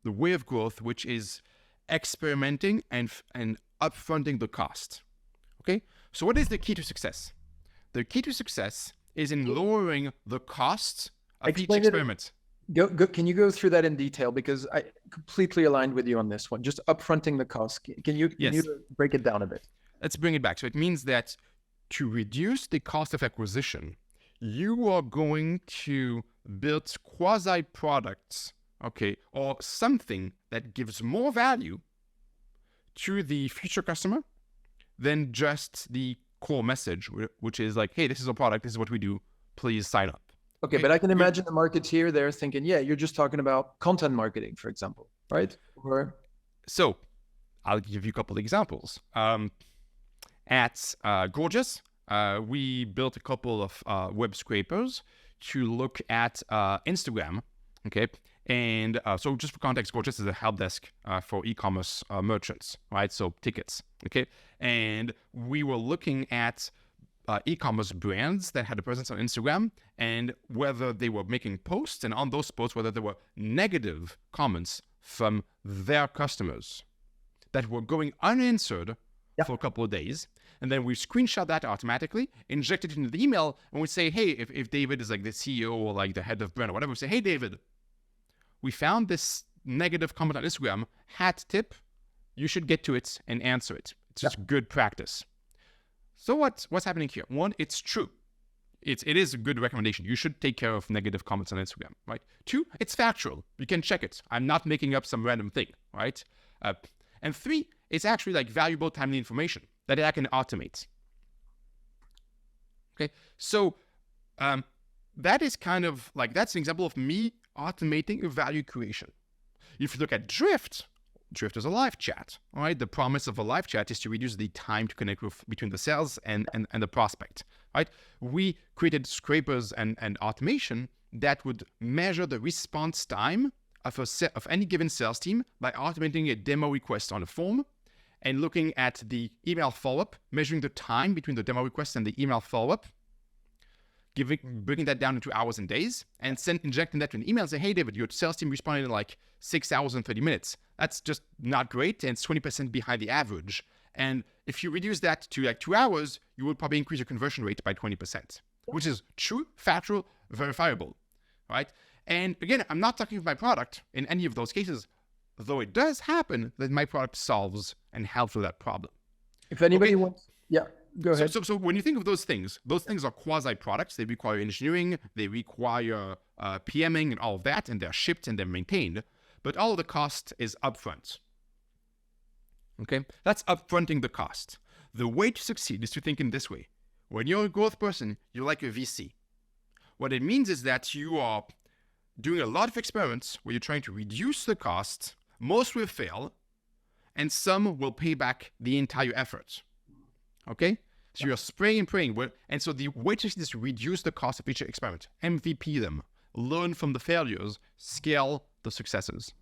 the way of growth, which is experimenting and upfronting the cost. Okay, so what is the key to success? The key to success is in lowering the cost of each experiment. Can you go through that in detail? Because I completely aligned with you on this one. Just upfronting the cost. Can you break it down a bit? Let's bring it back. So it means that to reduce the cost of acquisition, you are going to build quasi products, okay, or something that gives more value to the future customer than just the core message, which is like, hey, this is our product, this is what we do, please sign up. Okay, but I can imagine the marketeer there thinking, yeah, you're just talking about content marketing, for example, right? So I'll give you a couple of examples. At Gorgeous, we built a couple of web scrapers to look at Instagram, okay? And so just for context, Gorgeous is a help desk for e-commerce merchants, right? So tickets, okay? And we were looking at e-commerce brands that had a presence on Instagram and whether they were making posts, and on those posts, whether there were negative comments from their customers that were going unanswered for a couple of days. And then we screenshot that automatically, inject it into the email, and we say, hey, if David is like the CEO or like the head of brand or whatever, we say, hey, David, we found this negative comment on Instagram, hat tip, you should get to it and answer it. It's just good practice. So what's happening here? One, it's true. It is a good recommendation. You should take care of negative comments on Instagram, right? Two, it's factual. You can check it. I'm not making up some random thing, right? And three, it's actually like valuable, timely information that I can automate. Okay, so that is kind of like, that's an example of me automating a value creation. If you look at Drift is a live chat, all right? The promise of a live chat is to reduce the time to connect between the sales and the prospect, right? We created scrapers and automation that would measure the response time of any given sales team by automating a demo request on a form and looking at the email follow-up, measuring the time between the demo request and the email follow-up, bringing that down into hours and days, and injecting that to an email and say, hey, David, your sales team responded in like 6 hours and 30 minutes. That's just not great, and it's 20% behind the average. And if you reduce that to like 2 hours, you will probably increase your conversion rate by 20%, which is true, factual, verifiable, right? And again, I'm not talking about my product in any of those cases, though it does happen that my product solves and helps with that problem. If anybody wants, go ahead. So when you think of those things are quasi-products. They require engineering, they require PMing and all of that, and they're shipped and they're maintained, but all of the cost is upfront. Okay, that's upfronting the cost. The way to succeed is to think in this way. When you're a growth person, you're like a VC. What it means is that you are doing a lot of experiments where you're trying to reduce the cost. Most will fail, and some will pay back the entire effort. Okay? So you're spraying and praying. And so the way to is to reduce the cost of each experiment, MVP them, learn from the failures, scale the successes.